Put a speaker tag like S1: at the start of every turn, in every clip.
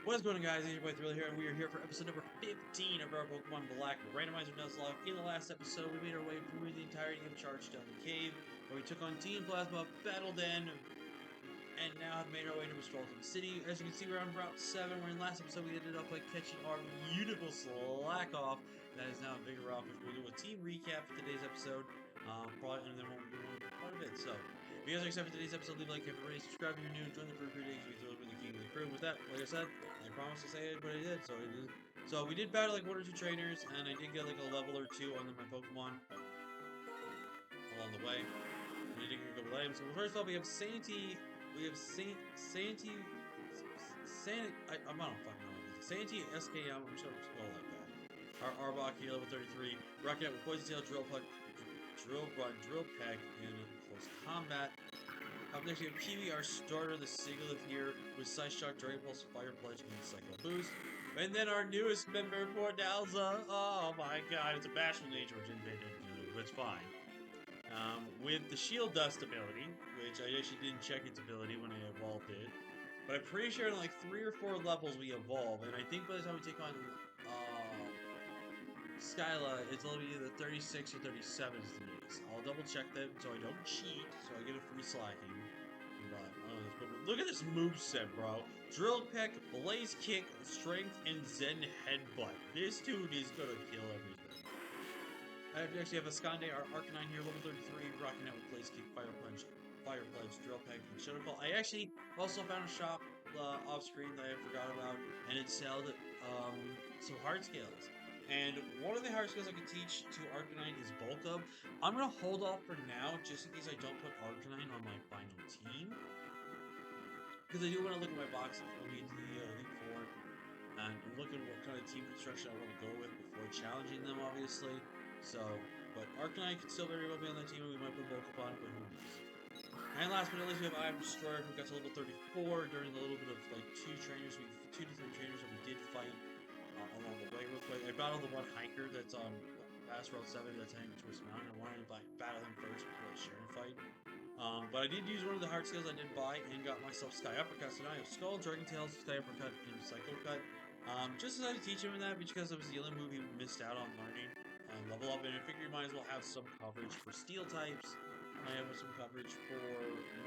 S1: What's going on, guys? It's your boy Thriller here, and we are here for episode number 15 of our Pokemon Black Randomizer Nuzlocke. In the last episode, we made our way through the entirety of Chargestone Cave, where we took on Team Plasma, battled in, and now have made our way to Metropolitan City. As you can see, we're on Route 7, where in the last episode we ended up by catching our beautiful Slack-Off. That is now Vigoroth, which we'll do a team recap for today's episode. Probably, and then we'll do one quite a bit. So, if you guys are excited for today's episode, leave a like if you're ready, subscribe if you're new, join the crew days, we throw with the king of the crew. With that, like I said, I promised to say it, but I did, so I did. So we did battle like one or two trainers, and I did get like a level or two on my Pokemon along the way. And I did get a couple items. So first off, we have Santee. We have I don't fucking know. Santee SKM. I'm just gonna spell like that. Our Arbok here, level 33. Rocking out with Poison Tail, Drill Peck, in close combat. Up next, we have Kiwi, our starter, the Sigilyph here, with Side Shock, Dragon Pulse, Fire Pledge, and Cycle Boost. And then our newest member, Mordalza. Oh my god, it's a bashful nature, which it's fine. With the Shield Dust ability, which I actually didn't check its ability when I evolved it. But I'm pretty sure in like 3 or 4 levels we evolve, and I think by the time we take on Skyla, it's only either 36 or 37 is the next. I'll double check that so I don't cheat, so I get a free slacking. But look at this moveset, bro. Drill Peck, Blaze Kick, Strength, and Zen Headbutt. This dude is gonna kill everything. I actually have a Skande, our Arcanine here, level 33, rocking out with Blaze Kick, Fire Pledge, Drill Peck, and Shadow Ball. I actually also found a shop off screen that I forgot about, and it sold some hard scales. And one of the hard skills I can teach to Arcanine is Bulk Up. I'm going to hold off for now, just in case I don't put Arcanine on my final team. Because I do want to look at my boxes when we get to the Elite Four. And look at what kind of team construction I want to go with before challenging them, obviously. So, but Arcanine could still very well be on that team, and we might put Bulk Up on it, but who knows. And last but not least, we have Iron Destroyer, who got to level 34 during the little bit of, like, 2 to 3 trainers that we did fight. Along the way real quick. I battled the one hiker that's on past Route 7 that's heading towards the mountain. I wanted to battle him first before I share and fight. But I did use one of the hard skills I did buy and got myself Sky Uppercut. So now I have Skull, Dragon Tails, Sky Uppercut, and Psycho Cut. Just decided to teach him that because it was the only move he missed out on learning. Level up, and I figured you might as well have some coverage for steel types. I have some coverage for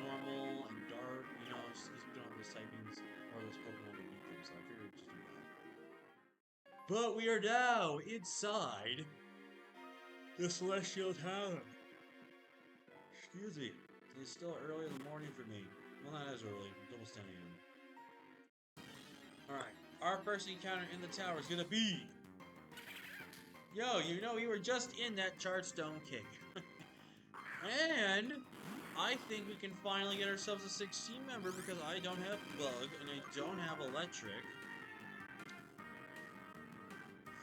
S1: normal and dark, you know, just because we don't have those typings or those Pokemon to beat them, so I figured just do that. But we are now inside the Celestial Tower. Excuse me. It's still early in the morning for me. Well, not as early. It's almost 10 a.m. Alright. Our first encounter in the tower is going to be... Yo, you know, we were just in that Chargestone Cave. And I think we can finally get ourselves a 16 member because I don't have Bug and I don't have Electric.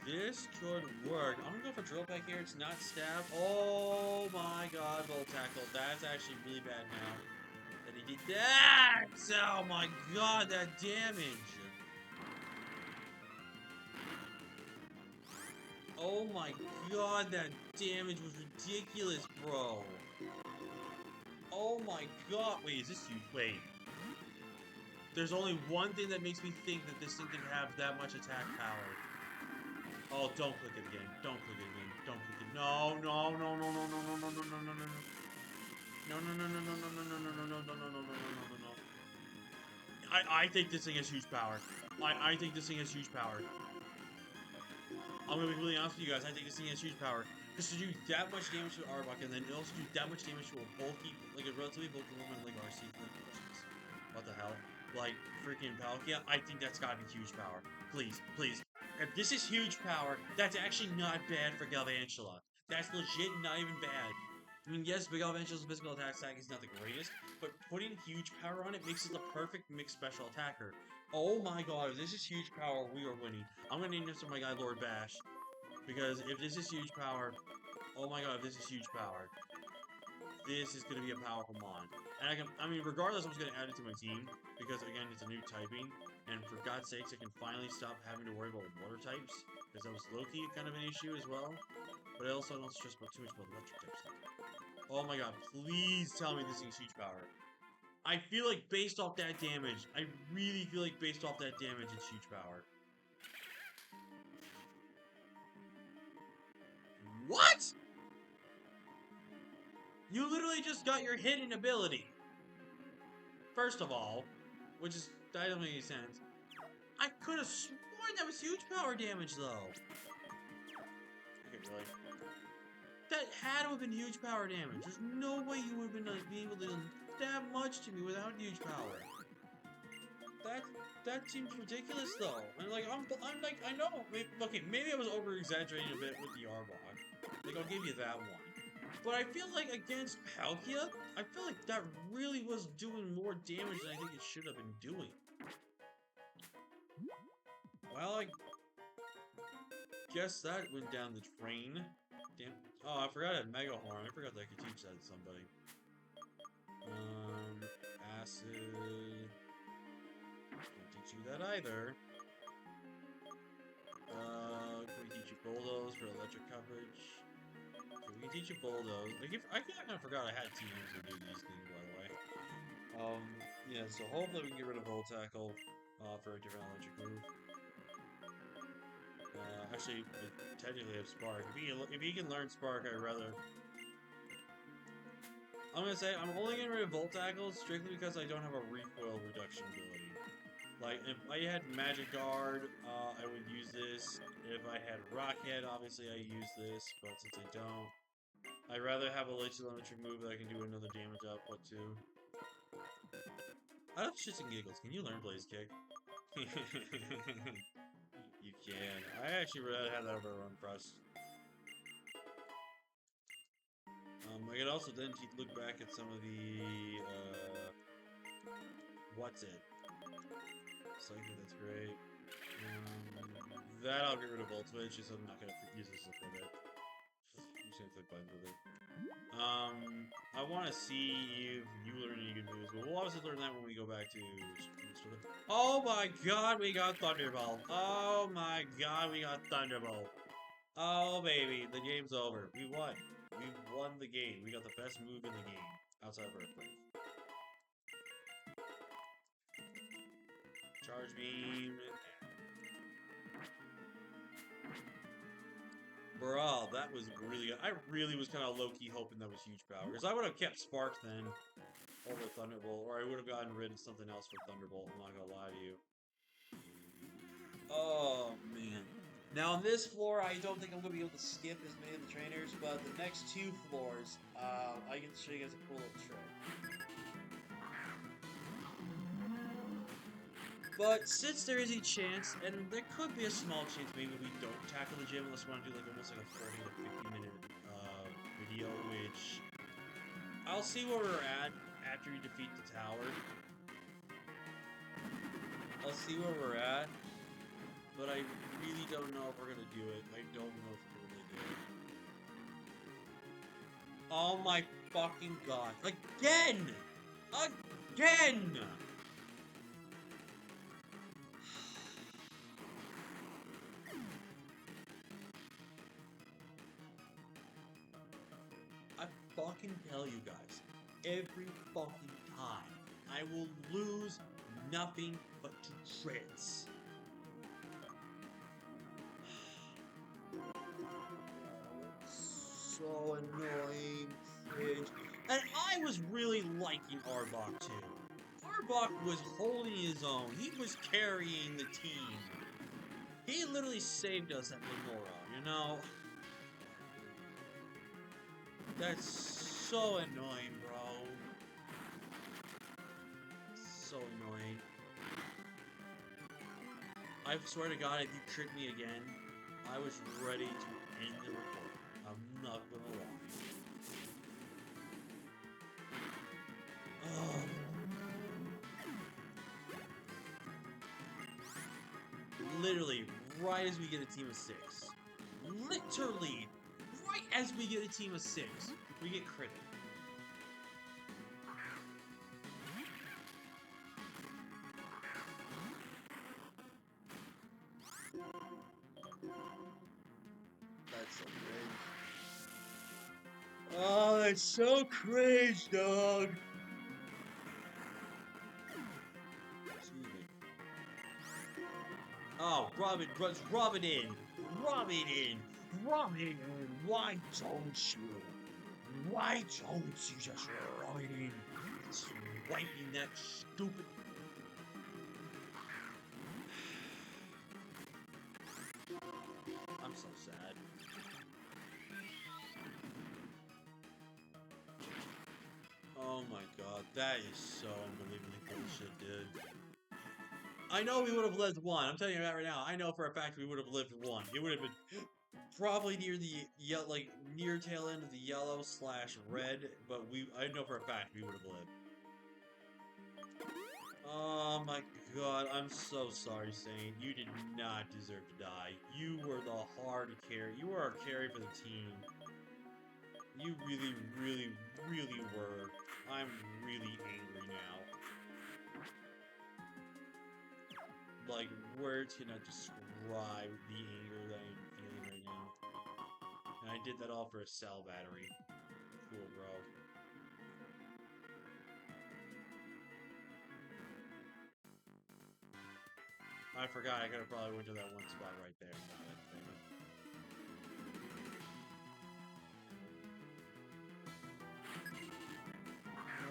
S1: This could work. I'm gonna go for Drill Peck here. It's not Stab. Oh my god, Volt Tackle. That's actually really bad now. That he did that! Oh my god, that damage! Oh my god, that damage was ridiculous, bro. Oh my god. Wait, is this huge? Wait. There's only one thing that makes me think that this thing can have that much attack power. Oh, don't click it again. Don't click it again. Don't click it. No, no, no, no, no, no, no, no, no, no, no, no. No, no, no, no, no, no, no, no, no, no, no, no, no, no, no, no. I think this thing has huge power. I think this thing has huge power. I'm gonna be really honest with you guys. I think this thing has huge power. Just to do that much damage to Arbok, and then it also do that much damage to a bulky, like a relatively bulky woman like RC. What the hell? Like freaking Palkia. I think that's gotta be huge power. Please, please. If this is huge power, that's actually not bad for Galvantula. That's legit not even bad. I mean, yes, Galvantula's physical attack stack is not the greatest, but putting huge power on it makes it the perfect mixed special attacker. Oh my god, if this is huge power, we are winning. I'm gonna name this to my guy Lord Bash. Because if this is huge power, oh my god, if this is huge power, this is gonna be a powerful mon. And I mean, regardless, I'm just gonna add it to my team, because again, it's a new typing. And for God's sakes, I can finally stop having to worry about water types, because that was low-key kind of an issue as well. But I also don't stress about too much about electric types. Oh my god, please tell me this thing's huge power. I feel like based off that damage, I really feel like based off that damage, it's huge power. What? You literally just got your hidden ability. First of all, that doesn't make any sense. I could have sworn that was huge power damage, though. Okay, really? That had to have been huge power damage. There's no way you would have been able to do that much to me without huge power. That seems ridiculous, though. And like, I'm like, I know. Okay, maybe I was over exaggerating a bit with the Arbok. Like, I'll give you that one. But I feel like against Palkia, I feel like that really was doing more damage than I think it should have been doing. Well, I guess that went down the drain. Damn. Oh, I forgot I had Mega Horn. I forgot that I could teach that to somebody. Acid. Can't teach you that either. Can we teach you Bulldoze for electric coverage? Okay, we can teach you Bulldoze. I kind of forgot I had teams to do these things, by the way. Yeah, so hopefully we can get rid of Volt Tackle for a different electric move. Actually, technically have Spark. If he can learn Spark, I'd rather... I'm gonna say, I'm only getting rid of Volt Tackle strictly because I don't have a recoil reduction ability. Like, if I had Magic Guard, I would use this. If I had Rockhead, obviously I use this, but since I don't, I'd rather have a Laser Electric move that I can do another damage output to. I have shits and giggles. Can you learn Blaze Kick? You can. I actually rather have that over Run Crust. I could also then look back at some of the, what's it? Psychic, that's great. That I'll get rid of Volt Switch, just I'm not gonna use this with it. I'm just gonna click buttons with it. I want to see if you learn any good moves, but we'll obviously learn that when we go back to... Oh my god, we got Thunderbolt! Oh my god, we got Thunderbolt! Oh baby, the game's over. We won. We won the game. We got the best move in the game, outside of Earthquake. Charge Beam. Bro, that was really good. I really was kind of low-key hoping that was huge power. Because I would have kept Spark then over Thunderbolt. Or I would have gotten rid of something else for Thunderbolt. I'm not going to lie to you. Oh, man. Now, on this floor, I don't think I'm going to be able to skip as many of the trainers. But the next two floors, I can show you guys a cool little trick. But since there is a chance, and there could be a small chance maybe we don't tackle the gym unless we want to do like almost like a 40 to 50 minute video, which I'll see where we're at after we defeat the tower. I'll see where we're at, but I really don't know if we're gonna do it. I don't know if we're gonna do it. Oh my fucking god. Again! Again! Fucking tell you guys, every fucking time, I will lose nothing but to crits. So annoying, cringe. And I was really liking Arbok too. Arbok was holding his own. He was carrying the team. He literally saved us at Limora, you know? That's so annoying, bro. So annoying. I swear to God, if you trick me again, I was ready to end the recording. I'm not gonna lie. Oh. Literally, right as we get a team of 6. Literally, right as we get a team of 6, we get critted. That's so cringe. Oh, that's so cringe, dog. Oh, rub it in. Rub it in. Rub it in. Why don't you? Why don't you just rub it in? It's wiping that stupid. I'm so sad. Oh my god, that is so unbelievably bullshit, dude. I know we would have lived one. I'm telling you that right now. I know for a fact we would have lived one. It would have been probably near the like near tail end of the yellow slash red, but I know for a fact we would have lived. Oh my god, I'm so sorry, Saint. You did not deserve to die. You were the hard carry. You were our carry for the team. You really, really, really were. I'm really angry now. Like, words cannot describe the anger that I'm feeling right now. And I did that all for a cell battery. Cool, bro. I forgot, I could've probably went to that one spot right there. Got it, damn it.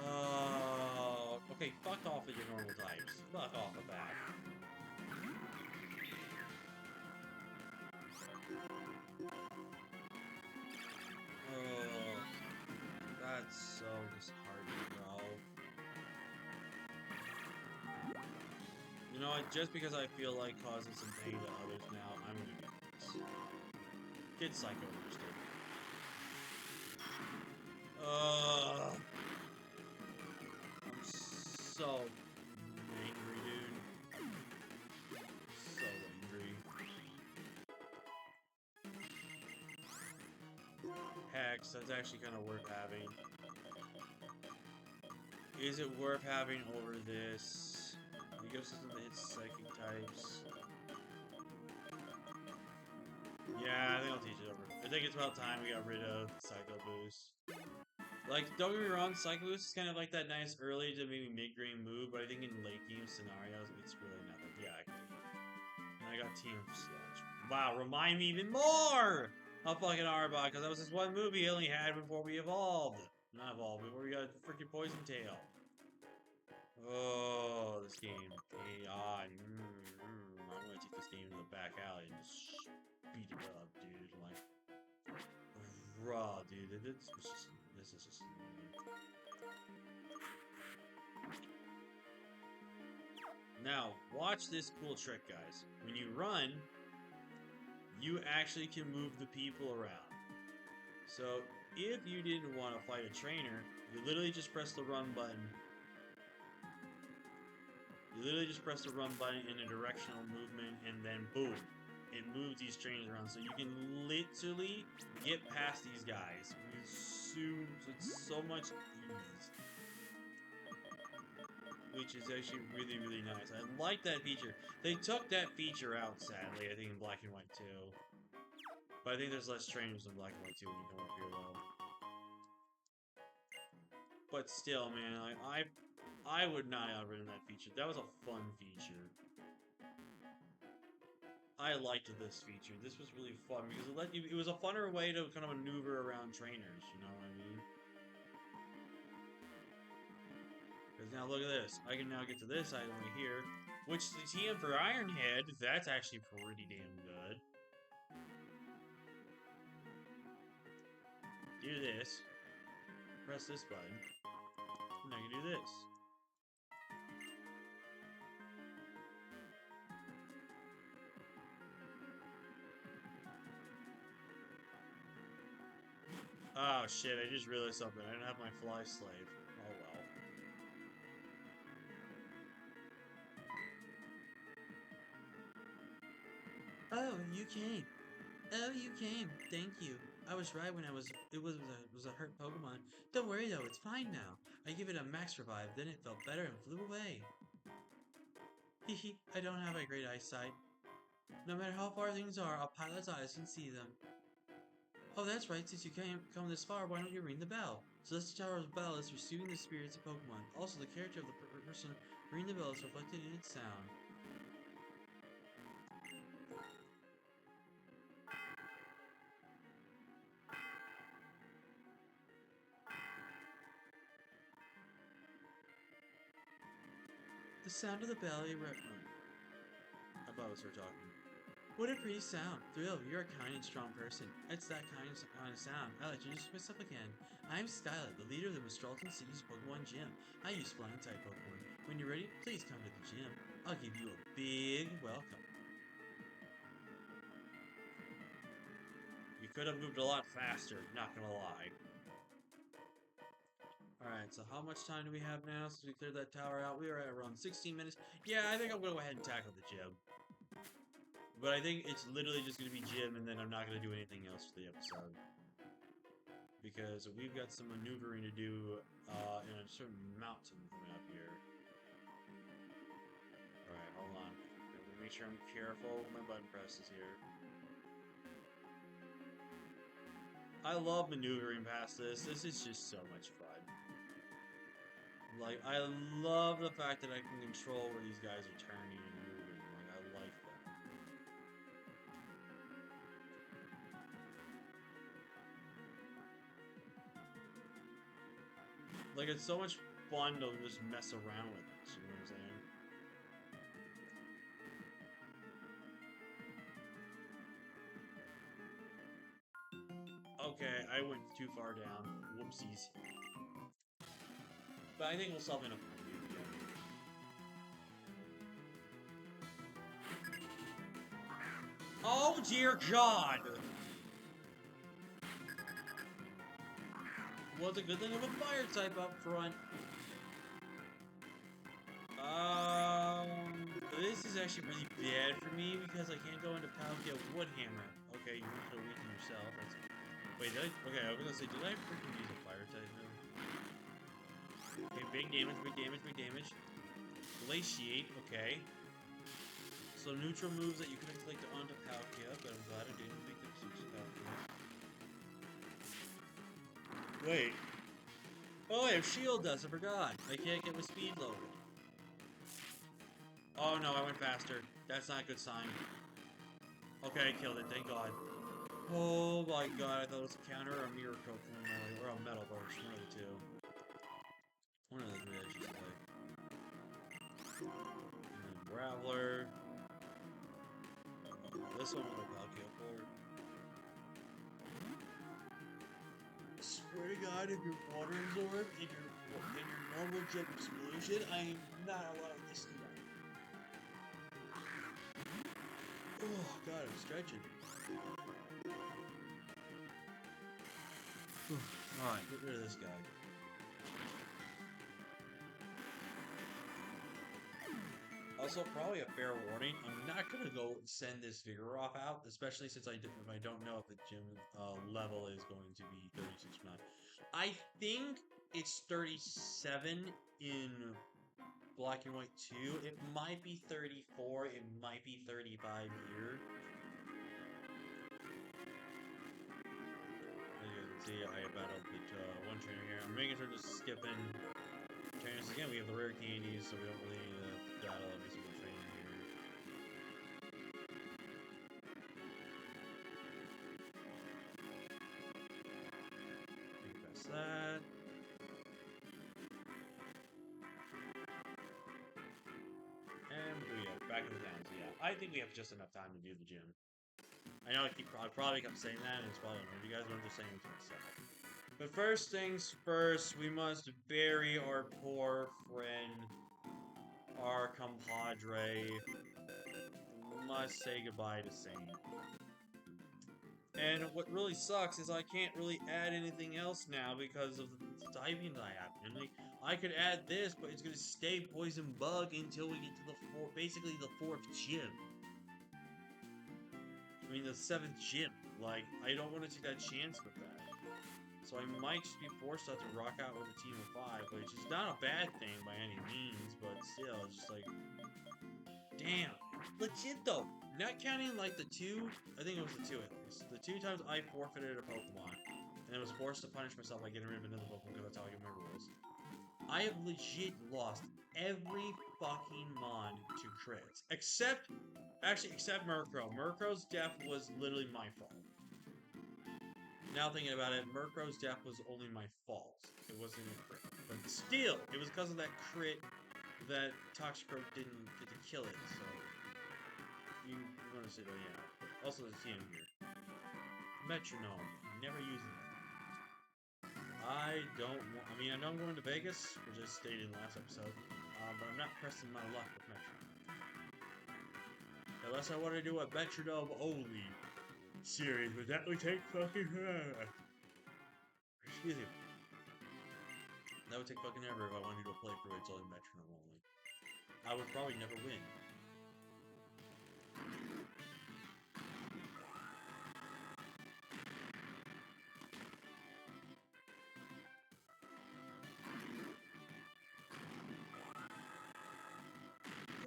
S1: Oh, okay, fuck off with your normal types. Fuck off with that. Oh, that's so disheartening, bro. You know what, just because I feel like causing some pain to others now, I'm gonna do this. Kid Psycho understood. I'm so angry, dude. So angry. Hex, that's actually kind of worth having. Is it worth having over this? Ecosystem that hits psychic types. Yeah, I think I'll teach it over. I think it's about time we got rid of Psycho Boost. Like, don't get me wrong, Psycho Boost is kind of like that nice early to maybe mid-game move, but I think in late game scenarios, it's really nothing. Yeah, I get it. And I got Team Sludge. Wow, remind me even more of fucking Arbok, because that was this one move he only had before we evolved. Not evolved, before we got freaking Poison Tail. Oh, this game. AI. I'm gonna take this game to the back alley and just beat it up, dude. Like, raw, dude. This is just annoying. Now, watch this cool trick, guys. When you run, you actually can move the people around. So, if you didn't want to fight a trainer, you literally just press the run button. You literally just press the run button in a directional movement, and then boom, it moves these trainers around. So you can literally get past these guys with so much ease. Which is actually really, really nice. I like that feature. They took that feature out, sadly, I think in black and white too. But I think there's less trainers in black and white too when you come up here, though. But still, man, I would not have ridden that feature. That was a fun feature. I liked this feature. This was really fun because it was a funner way to kind of maneuver around trainers, you know what I mean? Because now look at this. I can now get to this item right here, which the TM for Ironhead, that's actually pretty damn good. Do this. Press this button. And I can do this. Oh shit, I just realized something. I didn't have my fly slave. Oh well. Oh, you came. Oh, you came. Thank you. I was right when it was a hurt Pokemon. Don't worry though, it's fine now. I give it a max revive, then it felt better and flew away. Hehe, I don't have a great eyesight. No matter how far things are, a pilot's eyes can see them. Oh, that's right, since you can't come this far, why don't you ring the bell? Celestial Tower's bell is receiving the spirits of Pokemon. Also, the character of the person ringing the bell is reflected in its sound. sound of the belly. I thought it was her talking. What a pretty sound. Thrill, you're a kind and strong person. It's that kind of sound. I'll let you introduce myself again. I'm Skylar, the leader of the Mestralton City's Pokemon Gym. I use flying type Pokemon. When you're ready, please come to the gym. I'll give you a big welcome. You could have moved a lot faster, not gonna lie. Alright, so how much time do we have now since we cleared that tower out? We are at around 16 minutes. Yeah, I think I'm gonna go ahead and tackle the gym. But I think it's literally just going to be gym, and then I'm not going to do anything else for the episode. Because we've got some maneuvering to do in a certain mountain coming up here. Alright, hold on. Let me make sure I'm careful with my button presses here. I love maneuvering past this. This is just so much fun. Like, I love the fact that I can control where these guys are turning and moving. Like, I like that. Like, it's so much fun to just mess around with this, you know what I'm saying? Okay, I went too far down. Whoopsies. But I think we'll solve enough. Oh dear God! Was a good thing of a fire type up front. This is actually really bad for me because I can't go into Palkia Woodhammer. Okay, you want to weaken yourself. That's... Wait, did I? Okay, I was gonna say, did I freaking use a fire type now? Okay, big damage, big damage, big damage. Glaciate, okay. So neutral moves that you could inflict onto Palkia, but I'm glad I didn't make them switch to Palkia. Wait. Oh, I have shield dust, I forgot. I can't get my speed lowered. Oh no, I went faster. That's not a good sign. Okay, I killed it, thank God. Oh my God, I thought it was a counter or a miracle or a metal burst, one of the two. One of the three, I should say. And then Graveler. This one with a Palkia forward. Swear to God, if your water absorb in your normal jet explosion, I am not allowed to see that. Oh God, I'm stretching. Alright, get rid of this guy. Also, probably a fair warning, I'm not gonna go send this Vigoroth out, especially since if I don't know if the gym level is going to be 36 or not. I think it's 37 in Black and White 2. It might be 34, it might be 35 here. As you can see, I battled the one trainer here. I'm making sure to skipping trainers. Again, we have the rare candies, so we don't really need to battle every single trainer here. Past that. And we have back in the town. So yeah, I think we have just enough time to do the gym. I know I probably kept saying that, and it's probably annoying you guys, but I'm just saying it to myself. But first things first, we must bury our poor friend, our compadre. We must say goodbye to Saint. And what really sucks is I can't really add anything else now because of the typing that I have. And like, I could add this, but it's gonna stay Poison Bug until we get to the basically the 4th gym. I mean, the 7th gym. Like, I don't want to take that chance with that. So I might just be forced to have to rock out with a team of 5, which is not a bad thing by any means, but still, it's just like, damn. Legit though, not counting like the 2, I think it was the 2 at least. The 2 times I forfeited a Pokemon, and I was forced to punish myself by getting rid of another Pokemon because that's how I get my rules. I have legit lost every fucking mon to crits. Except Murkrow. Murkrow's death was literally my fault. Now thinking about it, Murkrow's death was only my fault. It wasn't a crit. But still, it was because of that crit that Toxicroak didn't get to kill it, so you want to say, oh yeah. Also, the TM here. Metronome. Never using it. I don't want. I mean, I know I'm going to Vegas, which I stated in the last episode, but I'm not pressing my luck with Metronome. Unless I want to do a Metronome only series, but that would take fucking forever. Excuse me. That would take fucking ever if I wanted to do a playthrough it's only Metronome only. I would probably never win.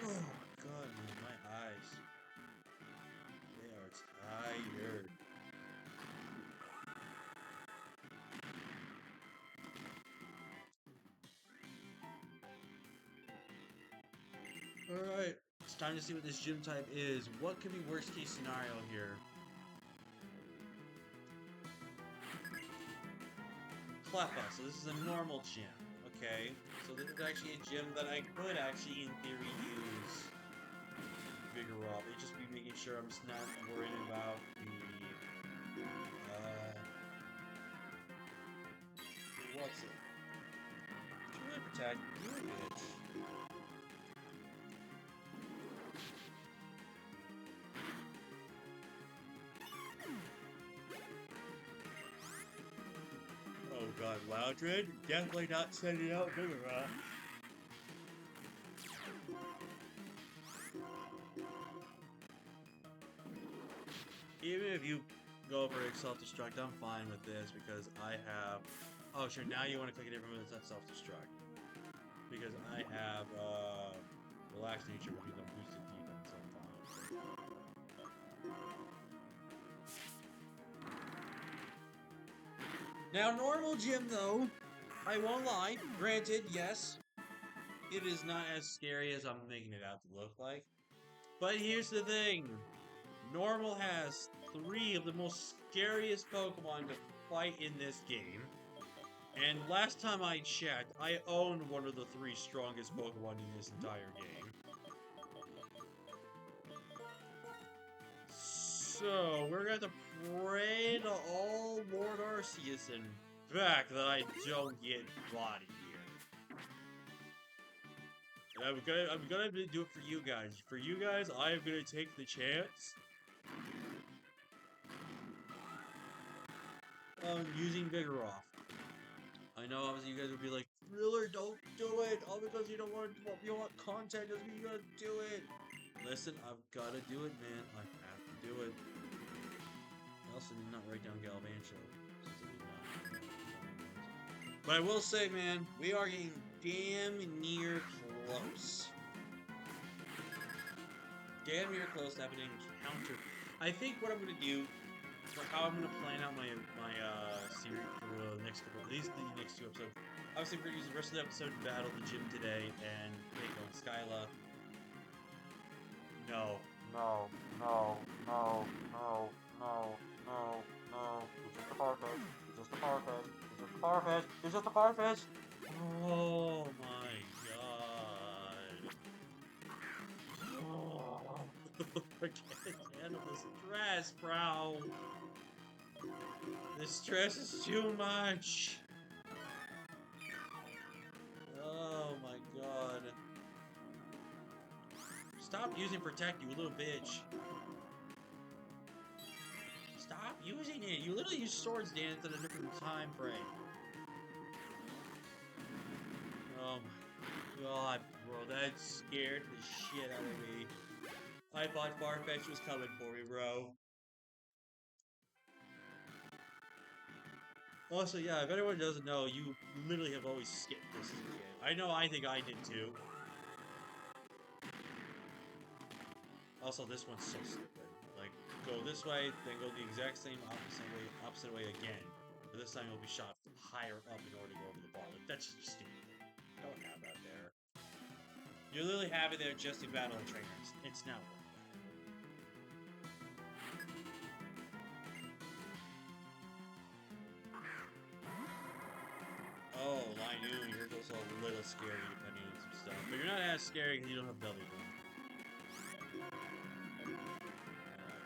S1: Oh god, man, my eyes. They are tired. Alright, it's time to see what this gym type is. What could be worst case scenario here? Cleffa, so this is a normal gym. Okay, so this is actually a gym that I could actually, in theory, use Vigoroth. It'd just be making sure I'm just not worried about the, what's it? Really protect you, bitch. Oh god, Loudred, definitely not sending out Vigoroth. Even if you go for self-destruct, I'm fine with this because I have... Oh, sure, now you want to click a different move that's not self-destruct. Because I have, Relax Nature, which is a boosted defense, so I'm fine. Now, normal gym, though, I won't lie. Granted, yes, it is not as scary as I'm making it out to look like. But here's the thing. Normal has 3 of the most scariest Pokemon to fight in this game. And last time I checked, I owned one of the 3 strongest Pokemon in this entire game. So, we're going to pray to all Lord Arceus and back that I don't get bodied here. And I'm gonna do it for you guys. For you guys, I'm gonna take the chance using Vigoroth. I know obviously you guys would be like, Thriller, don't do it! All because you don't want content doesn't mean you gotta do it! Listen, I've gotta do it, man. I have to do it. I also did not write down Galvancho. But I will say, man, we are getting damn near close. Damn near close to having an encounter. I think what I'm gonna do, for how I'm gonna plan out my series for the next couple, at least the next 2 episodes. Obviously, we're gonna use the rest of the episode to battle the gym today and take on Skyla. No, no, no, no, no, no, no, no. It's just a Farfetch. It's just a Farfetch. It's just a Farfetch. It's just a Farfetch. Oh my god. Oh. I can't handle the stress, bro. This stress is too much. Oh my god. Stop using Protect, you little bitch. Stop using it. You literally use Swords Dance at a different time frame. Oh my god, bro. That scared the shit out of me. I thought Farfetch was coming for me, bro. Also, yeah, if anyone doesn't know, you literally have always skipped this as a kid. I know I think I did too. Also, this one's so stupid. Like, go this way, then go the exact same opposite way again. But this time you'll be shot higher up in order to go over the ball. Like, that's just stupid. Don't have that there. You literally have it there just to battle trainers. It's not worth it. Oh, I knew you're just a little scary depending on some stuff. But you're not as scary because you don't have belly button.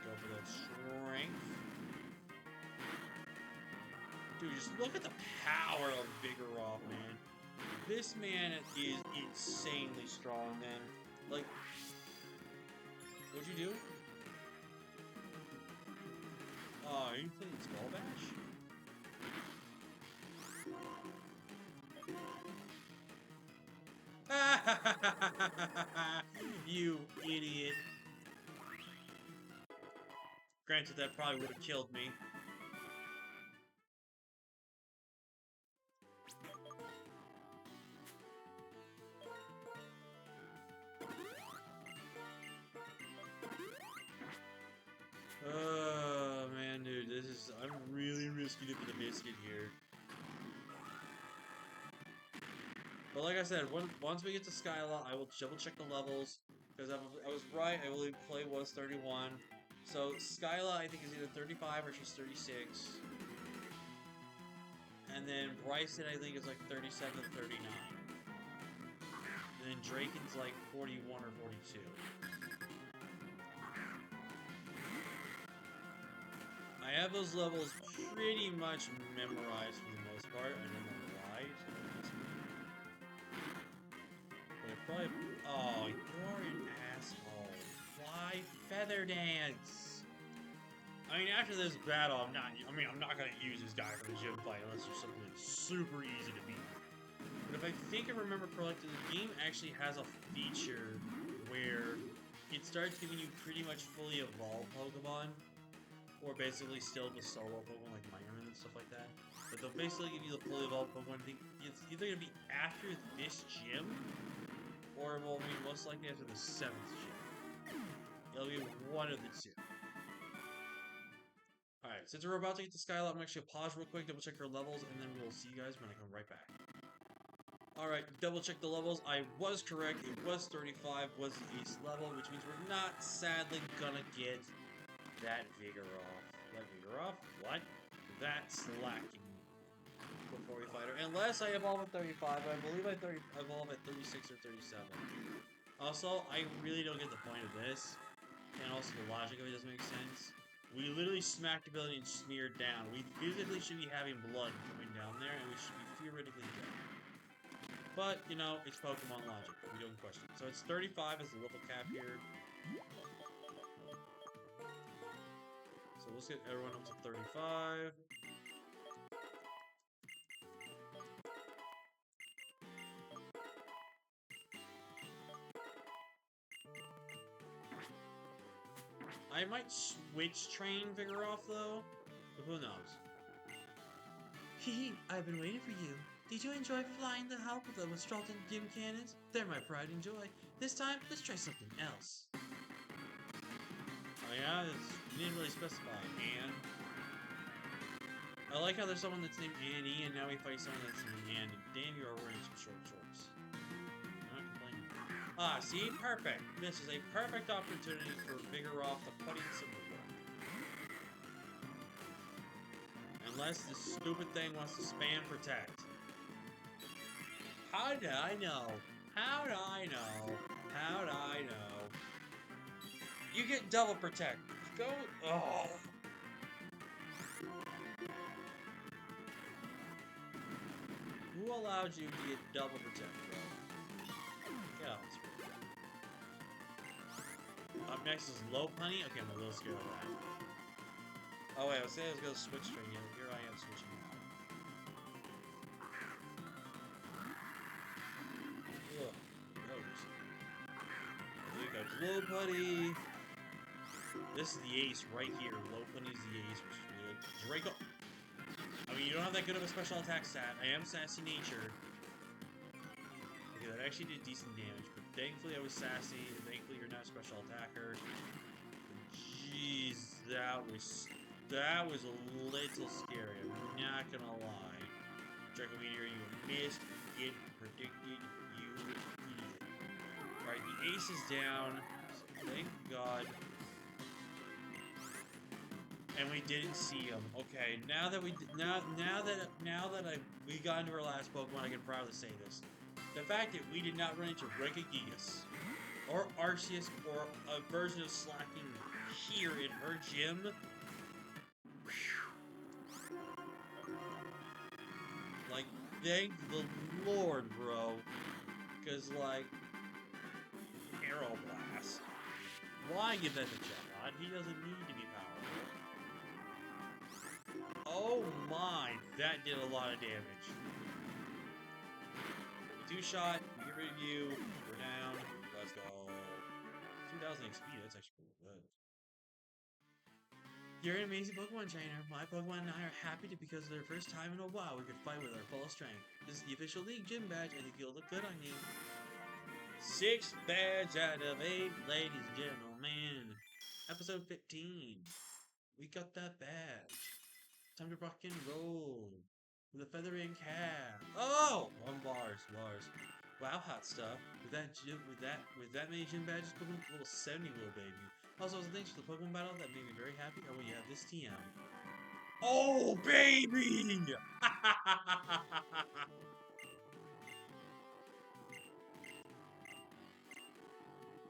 S1: Go for that strength. Dude, just look at the power of Vigoroth, man. This man is insanely strong, man. Like, what'd you do? Oh, are you playing Skull Bash? You idiot. Granted, that probably would have killed me. Oh, man, dude, this is... I'm really risking it for the biscuit here. But like I said, once we get to Skyla, I will double check the levels. Because I was right, I believe play was 31. So Skyla, I think, is either 35 or she's 36. And then Bryson, I think, is like 37, 39. And then Draken's like 41 or 42. I have those levels pretty much memorized for the most part. I don't know why. But I probably... Oh, you're an asshole. Why Feather Dance? I mean, after this battle, I'm not gonna use this guy for the gym fight unless there's something that's super easy to beat. But if I think I remember correctly, the game actually has a feature where it starts giving you pretty much fully evolved Pokemon, or basically still the solo Pokemon like Myron and stuff like that. But they'll basically give you the fully evolved Pokemon. I think it's either gonna be after this gym, or well, I mean, most likely after the 7th gym. It'll be one of the two. Alright, since we're about to get to Skyla, I'm actually gonna pause real quick, double check her levels, and then we'll see you guys when I come right back. Alright, double check the levels. I was correct. It was 35, was the ace level, which means we're not sadly gonna get that Vigoroth. That Vigoroth? What? That's lacking before we fight her. Unless I evolve at 35, I believe I evolve at 36 or 37. Also, I really don't get the point of this. And also the logic of it doesn't make sense. We literally smacked ability and smeared down. We physically should be having blood coming down there, and we should be theoretically dead. But, you know, it's Pokemon logic. We don't question it. So it's 35 as the level cap here. So let's get everyone up to 35. I might switch train Vigoroth, though. But who knows? Hee, I've been waiting for you. Did you enjoy flying the help of the Stralton Gym Cannons? They're my pride and joy. This time, let's try something else. Oh yeah? You didn't really specify. Anne. I like how there's someone that's named Annie, and now we fight someone that's named Anne. Damn, you are wearing some short shorts. I'm not complaining. Ah, see? Perfect. This is a perfect opportunity for Vigoroth to put in some work. Unless this stupid thing wants to spam protect. How do I know? How do I know? How do I know? You get double protect. Go. Oh. Who allowed you to get double protect, bro? Get out of this room. Up next is Low Punny. Okay, I'm a little scared of that. Oh wait, I was saying I was gonna switch train. Here I am switching. Ugh. Here goes Low Punny. This is the ace right here. Low Punny's the ace, which is good. Draco. I mean, you don't have that good of a special attack stat. I am Sassy Nature. Okay, that actually did decent damage, but thankfully I was sassy, and thankfully you're not a special attacker. Jeez, that was a little scary, I'm not gonna lie. Draco Meteor, you missed, it predicted, you idiot. Alright, the ace is down, so thank God. And we didn't see him. Okay, now that we got into our last Pokemon, I can proudly say this. The fact that we did not run into Regigigas or Arceus or a version of Slacking here in her gym. Like, thank the Lord, bro. Because, like, Arrow Blast. Why give that to Jetbot? He doesn't need to be powerful. Oh my, that did a lot of damage. Two-shot, we get rid of you, we're down, let's go. 2,000 XP, that's actually pretty good. You're an amazing Pokemon trainer. My Pokemon and I are happy to because for the first time in a while we could fight with our full strength. This is the official league gym badge. I think you'll look good on you. 6 badge out of 8, ladies and gentlemen. Episode 15. We got that badge. Time to rock and roll. With a feather in cap. Oh! Bars. Wow, hot stuff. With that many gym badges, Pokemon, little 70 little baby. Also, thanks for the Pokemon battle. That made me very happy. Oh, well, you have this TM. Oh, baby!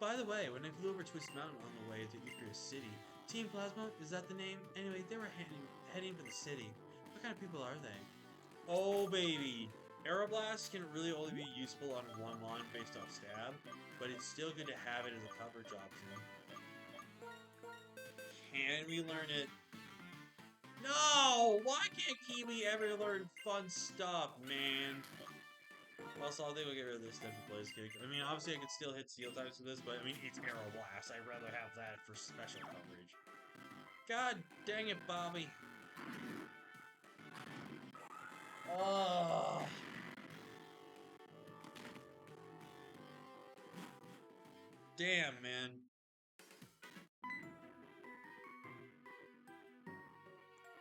S1: By the way, when I flew over Twist Mountain on the way to Euphorious City, Team Plasma, is that the name? Anyway, they were heading for the city. What kind of people are they? Oh, baby! Aeroblast can really only be useful on one line based off stab, but it's still good to have it as a coverage option. Can we learn it? No! Why can't Kiwi ever learn fun stuff, man? Also, I think we'll get rid of this type of Blaze Kick. I mean, obviously I could still hit Steel types with this, but I mean, it's Arrow Blast. I'd rather have that for special coverage. God dang it, Bobby. Oh. Damn, man.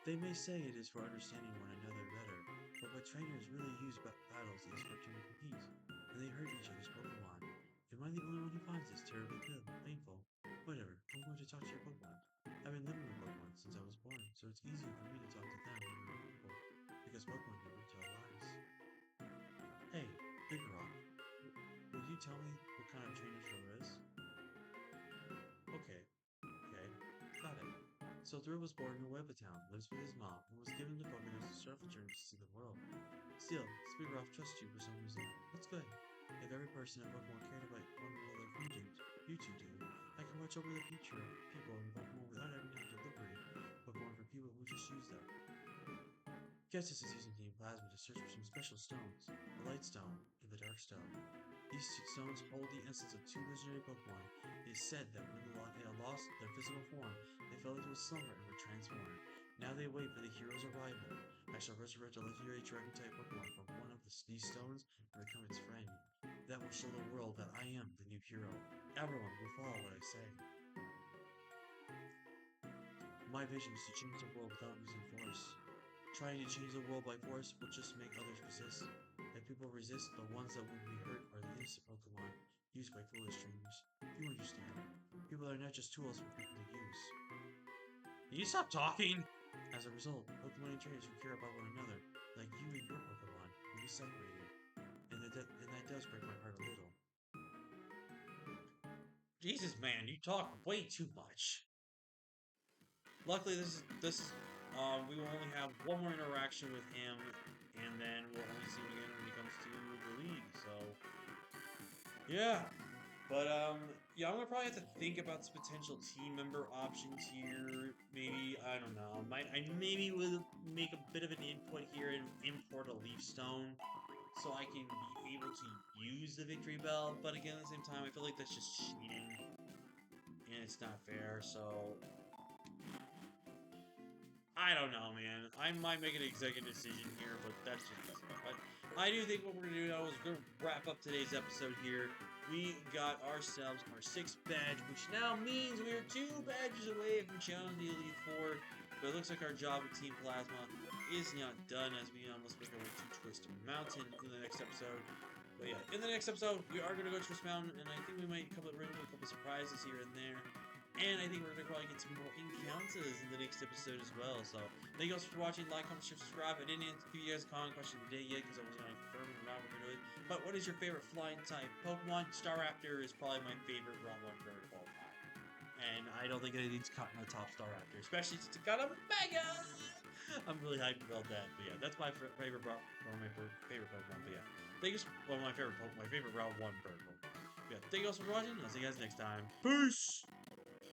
S1: They may say it is for understanding one another better, but what trainers really use battles is for to compete, and they hurt each other's Pokemon. Am I the only one who finds this terribly painful? Whatever, I'm going to talk to your Pokemon. I've been living with Pokemon since I was born, so it's easier for me to talk to them than real people, because Pokemon never tell lies. Hey, Big Rock, will you tell me what kind of trainer Thrill is? Okay, got it. So Thrill was born in Weba Town, lives with his mom, and was given the Pokedex to start the journey to see the world. Still, Spearoff trusts you for some reason. That's good. If every person in Pokemon cared about one another regions, you two do, I can watch over the future of people in Pokemon without having to delivery Pokemon for people who just use them. Gessis is using Team Plasma to search for some special stones, the Light Stone and the Dark Stone. These two stones hold the essence of 2 legendary Pokemon. It is said that when they had lost their physical form, they fell into a slumber and were transformed. Now they wait for the hero's arrival. I shall resurrect a legendary Dragon-type Pokemon from one of these stones and become its friend. That will show the world that I am the new hero. Everyone will follow what I say. My vision is to change the world without using force. Trying to change the world by force will just make others resist. If people resist, the ones that will be hurt are the innocent Pokemon used by foolish trainers. You understand. People are not just tools for people to use. Can you stop talking? As a result, Pokemon and trainers who care about one another, like you and your Pokemon, will be separated. And that does break my heart a little. Jesus, man, you talk way too much. Luckily, we will only have one more interaction with him, and then we'll only see him again when he comes to the league, so... Yeah. But, yeah, I'm gonna probably have to think about some potential team member options here. Maybe, I don't know, I maybe will make a bit of an input here and import a Leaf Stone, so I can be able to use the Victory Bell, but again, at the same time, I feel like that's just cheating, and it's not fair, so... I don't know, man. I might make an executive decision here, but that's just... But I do think what we're going to do now is we're going to wrap up today's episode here. We got ourselves our 6th badge, which now means we are 2 badges away from challenging the Elite Four. But it looks like our job with Team Plasma is not done, as we almost make our way to Twist Mountain in the next episode. But yeah, in the next episode, we are going to go to Twist Mountain, and I think we might run into a couple surprises here and there. And I think we're gonna probably get some more encounters in the next episode as well. So thank you guys for watching. Like, comment, share, subscribe. I didn't give you guys a comment question today yet because I wasn't gonna confirm or not what we're doing. But what is your favorite flying type Pokemon? Staraptor is probably my favorite Route 1 bird of all time. And I don't think anything's cutting the top Staraptor, especially since it got a Mega! I'm really hyped about that. But yeah, that's my favorite one of my favorite Pokemon. But yeah, thank you. Well, my favorite Route 1 bird. Yeah, thank you guys for watching. I'll see you guys next time. Peace!